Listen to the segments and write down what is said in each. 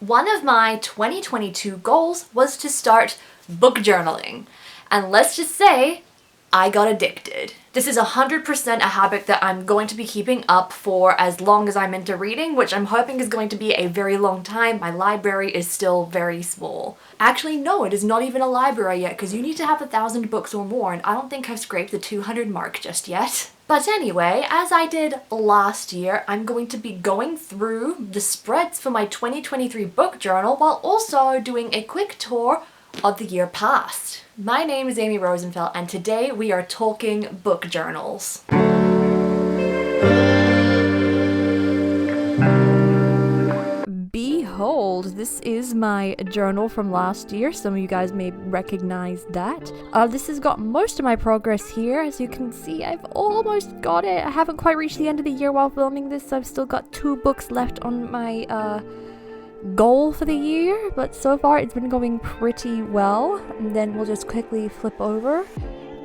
One of my 2022 goals was to start book journaling, and let's just say I got addicted. This is 100% a habit that I'm going to be keeping up for as long as I'm into reading, which I'm hoping is going to be a very long time. My library is still very small. Actually, no, it is not even a library yet, because you need to have 1,000 books or more, and I don't think I've scraped the 200 mark just yet. But anyway, as I did last year, I'm going to be going through the spreads for my 2023 book journal while also doing a quick tour of the year past. My name is Amy Rosenfeld, and today we are talking book journals. Behold, this is my journal from last year. Some of you guys may recognize that. This has got most of my progress here. As you can see, I've almost got it. I haven't quite reached the end of the year while filming this, so I've still got 2 books left on my goal for the year, but so far it's been going pretty well. And then we'll just quickly flip over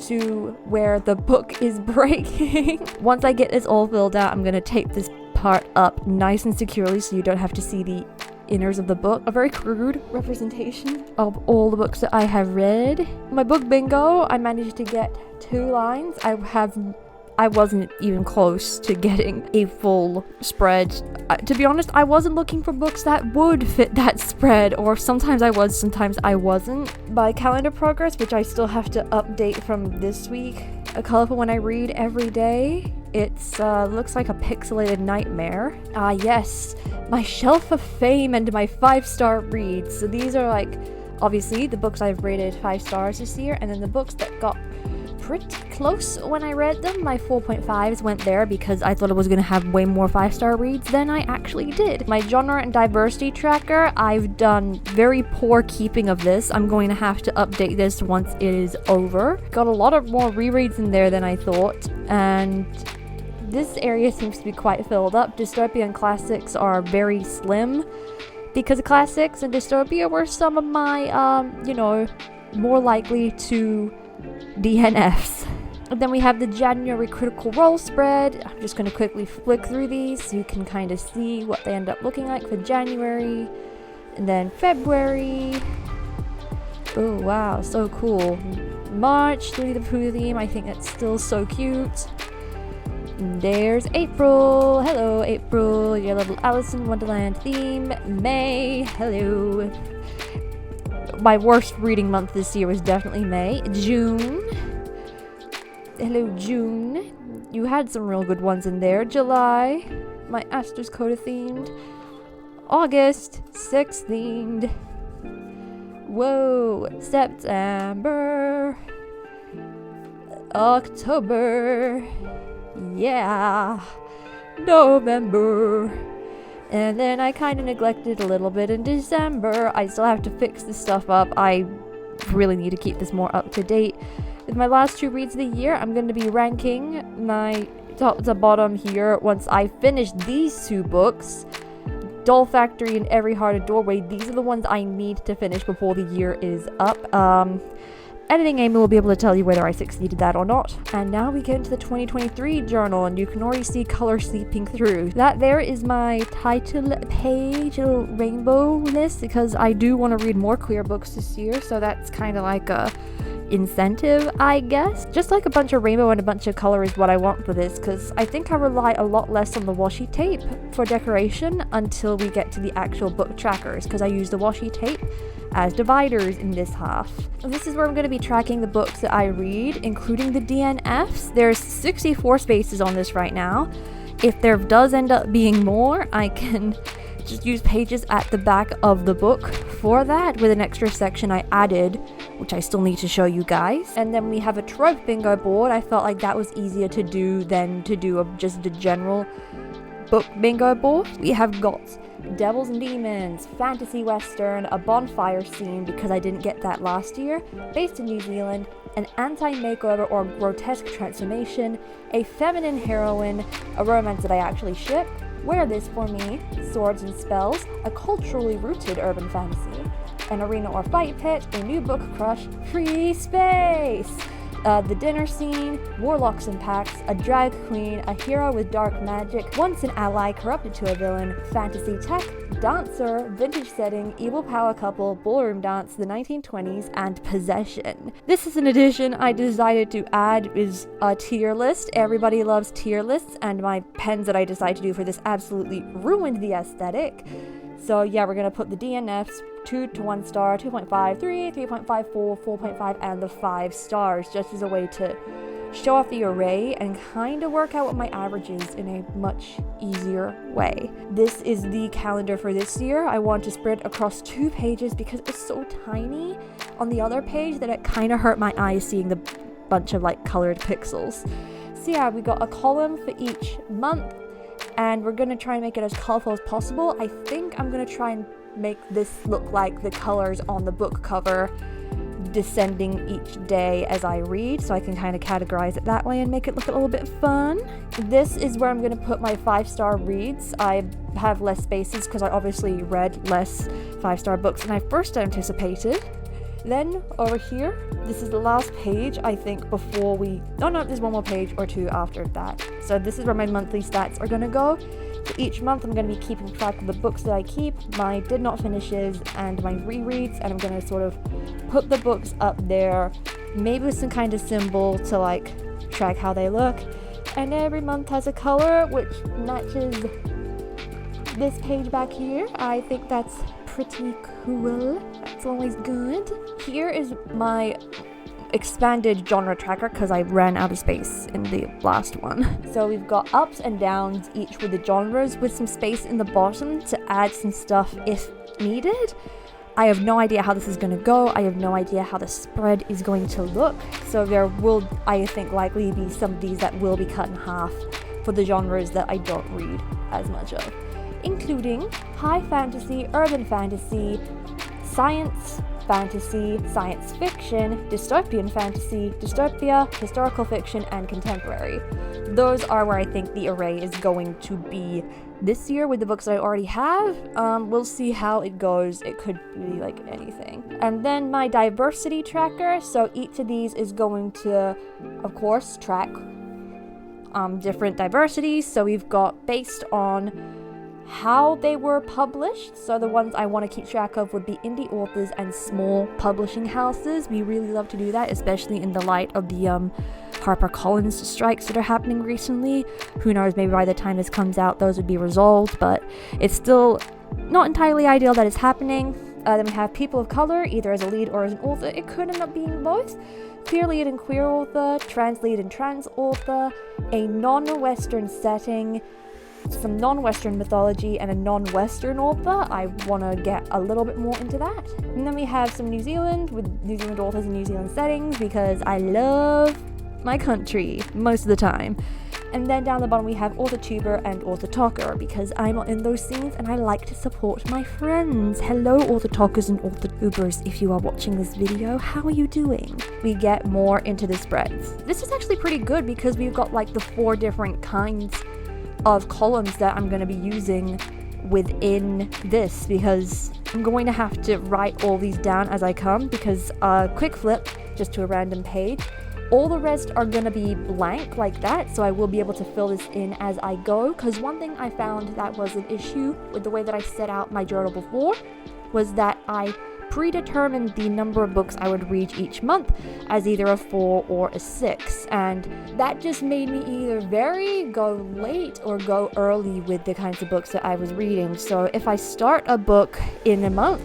to where the book is breaking. Once I get this all filled out, I'm gonna tape this part up nice and securely so you don't have to see the inners of the book. A very crude representation of all the books that I have read. My book bingo, I managed to get 2 lines. I wasn't even close to getting a full spread. To be honest, I wasn't looking for books that would fit that spread, or sometimes I was, sometimes I wasn't. My calendar progress, which I still have to update from this week, a colorful one I read every day. It's looks like a pixelated nightmare. Yes, my shelf of fame and my 5-star reads. So these are like, obviously, the books I've rated 5 stars this year, and then the books that got pretty close when I read them. My 4.5s went there because I thought it was going to have way more 5-star reads than I actually did. My genre and diversity tracker, I've done very poor keeping of this. I'm going to have to update this once it is over. Got a lot of more rereads in there than I thought, and this area seems to be quite filled up. Dystopia and classics are very slim because classics and dystopia were some of my, more likely to DNFs. And then we have the January Critical Role spread. I'm just going to quickly flick through these so you can kind of see what they end up looking like for January. And then February. Oh wow, so cool. March, Winnie the Pooh theme. I think that's still so cute. And there's April. Hello, April. Your little Alice in Wonderland theme. May. Hello. My worst reading month this year was definitely May. June. Hello, June. You had some real good ones in there. July. My ASTER'S CODA themed. August. Sex themed. Whoa. September. October. Yeah. November. And then I kind of neglected a little bit in December. I still have to fix this stuff up. I really need to keep this more up to date. With my last 2 reads of the year, I'm going to be ranking my top to bottom here once I finish these 2 books. Doll Factory and Every Hearted Doorway. These are the ones I need to finish before the year is up. Editing Amy will be able to tell you whether I succeeded that or not. And now we get into the 2023 journal, and you can already see color seeping through. That there is my title page, a little rainbow list, because I do want to read more queer books this year, so that's kind of like a incentive, I guess. Just like a bunch of rainbow and a bunch of color is what I want for this, because I think I rely a lot less on the washi tape for decoration until we get to the actual book trackers, because I use the washi tape as dividers in this half. And this is where I'm going to be tracking the books that I read, including the DNFs. There's 64 spaces on this right now. If there does end up being more, I can just use pages at the back of the book for that, with an extra section I added, which I still need to show you guys. And then we have a trope bingo board. I felt like that was easier to do than to do just a general book bingo board. We have got Devils and Demons, Fantasy Western, a bonfire scene because I didn't get that last year, based in New Zealand, an anti-makeover or grotesque transformation, a feminine heroine, a romance that I actually ship, Wear This For Me, Swords and Spells, a culturally rooted urban fantasy, an arena or fight pit, a new book crush, free space, the dinner scene, warlocks and pacts, a drag queen, a hero with dark magic, once an ally corrupted to a villain, fantasy tech, Dancer, Vintage Setting, Evil Power Couple, Ballroom Dance, the 1920s, and Possession. This is an addition I decided to add is a tier list. Everybody loves tier lists, and my pens that I decided to do for this absolutely ruined the aesthetic. So yeah, we're gonna put the DNFs 2 to 1 star, 2.5, 3, 3.5, 4, 4.5, and the 5 stars, just as a way to show off the array and kind of work out what my average is in a much easier way. This is the calendar for this year. I want to spread across 2 pages because it was so tiny on the other page that it kind of hurt my eyes seeing the bunch of like colored pixels. So yeah, we got a column for each month, and we're gonna try and make it as colorful as possible. I think I'm gonna try and make this look like the colors on the book cover descending each day as I read, so I can kind of categorize it that way and make it look a little bit fun. This is where I'm going to put my 5-star reads. I have less spaces because I obviously read less 5-star books than I first anticipated. Then over here, this is the last page, I think, before we... Oh no, there's one more page or 2 after that. So this is where my monthly stats are going to go. So each month I'm going to be keeping track of the books that I keep, my did not finishes, and my rereads, and I'm going to sort of put the books up there, maybe with some kind of symbol to like track how they look. And every month has a color which matches this page back here. I think that's pretty cool. That's always good. Here is my expanded genre tracker because I ran out of space in the last one. So we've got ups and downs, each with the genres, with some space in the bottom to add some stuff if needed. I have no idea how this is going to go. I have no idea how the spread is going to look. So there will, I think, likely be some of these that will be cut in half for the genres that I don't read as much of, including high fantasy, urban fantasy, science fantasy, science fiction, dystopian fantasy, dystopia, historical fiction, and contemporary. Those are where I think the array is going to be this year with the books that I already have. We'll see how it goes. It could be like anything. And then my diversity tracker. So each of these is going to, of course, track different diversities. So we've got based on how they were published. So the ones I want to keep track of would be indie authors and small publishing houses. We really love to do that, especially in the light of the HarperCollins strikes that are happening recently. Who knows, maybe by the time this comes out those would be resolved, but it's still not entirely ideal that it's happening. Then we have people of color, either as a lead or as an author. It could end up being both. Queer lead and queer author, trans lead and trans author, a non-Western setting, some non-Western mythology, and a non-Western author. I want to get a little bit more into that. And then we have some New Zealand, with New Zealand authors and New Zealand settings, because I love my country most of the time. And then down the bottom we have author tuber and author talker, because I'm not in those scenes and I like to support my friends. Hello author talkers and author tubers, if you are watching this video, how are you doing? We get more into the spreads. This is actually pretty good because we've got like the 4 different kinds of columns that I'm going to be using within this, because I'm going to have to write all these down as I come, because quick flip just to a random page, all the rest are going to be blank like that, so I will be able to fill this in as I go. Because one thing I found that was an issue with the way that I set out my journal before was that I predetermined the number of books I would read each month as either a 4 or a 6, and that just made me either go late or go early with the kinds of books that I was reading. So if I start a book in a month,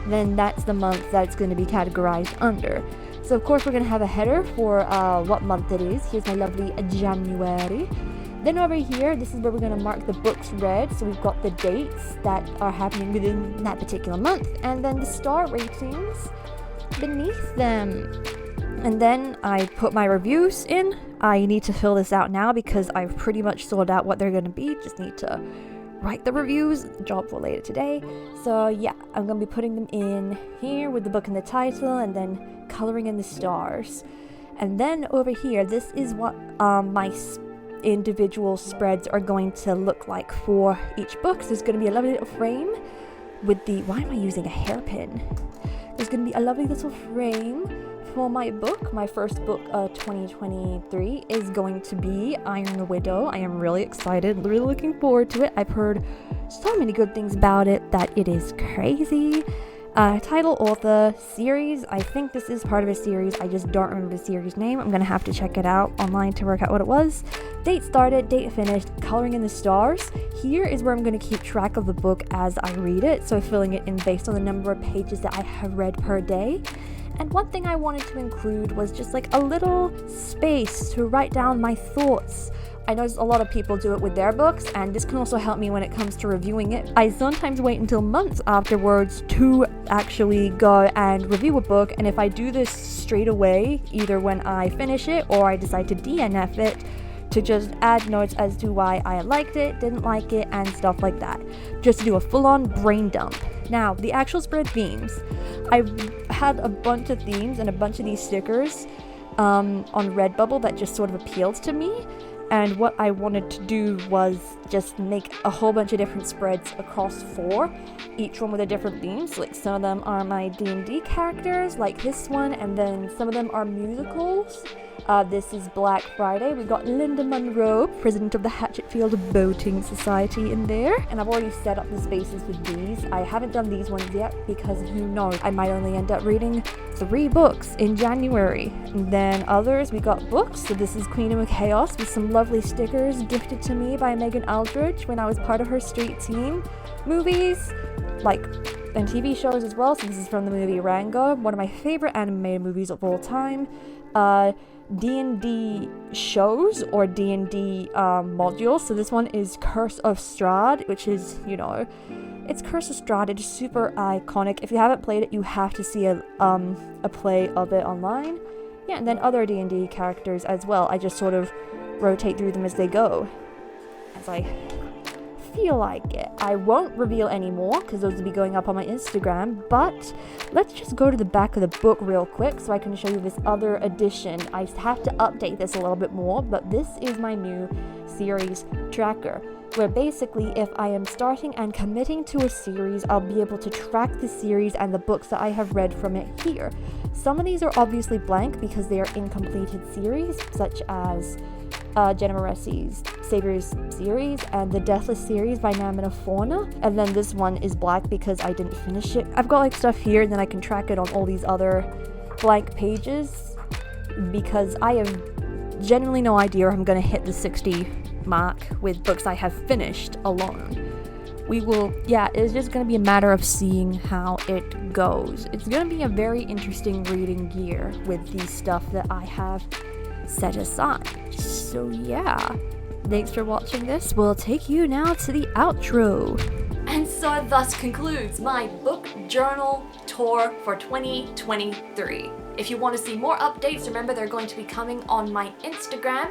then that's the month that it's going to be categorized under. So of course we're going to have a header for what month it is. Here's my lovely January. Then over here, this is where we're going to mark the books read. So we've got the dates that are happening within that particular month, and then the star ratings beneath them. And then I put my reviews in. I need to fill this out now because I've pretty much sorted out what they're going to be. Just need to write the reviews. Job for later today. So yeah, I'm going to be putting them in here with the book and the title, and then coloring in the stars. And then over here, this is what my individual spreads are going to look like for each book. So there's going to be a lovely little frame with the... Why am I using a hairpin? There's going to be a lovely little frame for my book. My first book of 2023 is going to be Iron the Widow. I am really excited, really looking forward to it. I've heard so many good things about it that it is crazy. Title, author, series. I think this is part of a series. I just don't remember the series name. I'm gonna have to check it out online to work out what it was. Date started, date finished, coloring in the stars. Here is where I'm gonna keep track of the book as I read it, so filling it in based on the number of pages that I have read per day. And one thing I wanted to include was just like a little space to write down my thoughts. I know a lot of people do it with their books, and this can also help me when it comes to reviewing it. I sometimes wait until months afterwards to actually go and review a book, and if I do this straight away, either when I finish it or I decide to DNF it, to just add notes as to why I liked it, didn't like it, and stuff like that. Just to do a full-on brain dump. Now, the actual spread themes. I had a bunch of themes and a bunch of these stickers on Redbubble that just sort of appealed to me. And what I wanted to do was just make a whole bunch of different spreads across 4, each one with a different theme. So like some of them are my D&D characters, like this one, and then some of them are musicals. This is Black Friday. We got Linda Monroe, president of the Hatchetfield Boating Society, in there. And I've already set up the spaces with these. I haven't done these ones yet because who knows, I might only end up reading 3 books in January. And then others, we got books. So this is Queen of Chaos with some lovely stickers gifted to me by Megan Aldridge when I was part of her street team. Movies, like, and TV shows as well. So this is from the movie Rango, one of my favorite animated movies of all time. D&D shows or D&D modules. So this one is Curse of Strahd, which is, you know, it's Curse of Strahd. It's super iconic. If you haven't played it, you have to see a play of it online. Yeah, and then other D&D characters as well. I just sort of rotate through them as they go, as I feel like it. I won't reveal any more because those will be going up on my Instagram, but let's just go to the back of the book real quick so I can show you this other edition. I have to update this a little bit more, but this is my new series tracker, where basically if I am starting and committing to a series, I'll be able to track the series and the books that I have read from it here. Some of these are obviously blank because they are incompleted series, such as Jenna Moressi's Saviors series and the Deathless series by Namina Fauna, and then this one is black because I didn't finish it. I've got like stuff here and then I can track it on all these other blank pages because I have genuinely no idea if I'm going to hit the 60 mark with books I have finished alone. It's just going to be a matter of seeing how it goes. It's going to be a very interesting reading year with the stuff that I have set aside. So yeah, thanks for watching this. We'll take you now to the outro. And so thus concludes my book journal tour for 2023. If you want to see more updates, remember they're going to be coming on my Instagram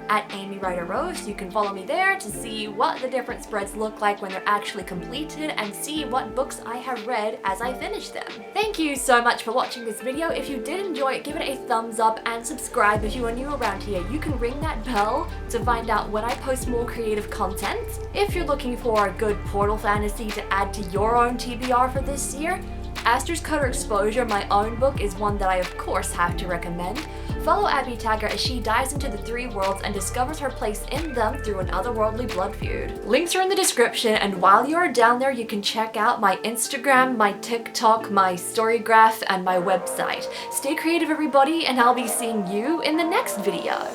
at Amy Ryder Rose. You can follow me there to see what the different spreads look like when they're actually completed and see what books I have read as I finish them. Thank you so much for watching this video. If you did enjoy it, give it a thumbs up and subscribe if you are new around here. You can ring that bell to find out when I post more creative content. If you're looking for a good portal fantasy to add to your own TBR for this year, ASTER'S CODA Exposure, my own book, is one that I of course have to recommend. Follow Abby Tagger as she dives into the 3 worlds and discovers her place in them through an otherworldly blood feud. Links are in the description, and while you're down there you can check out my Instagram, my TikTok, my Storygraph, and my website. Stay creative everybody, and I'll be seeing you in the next video.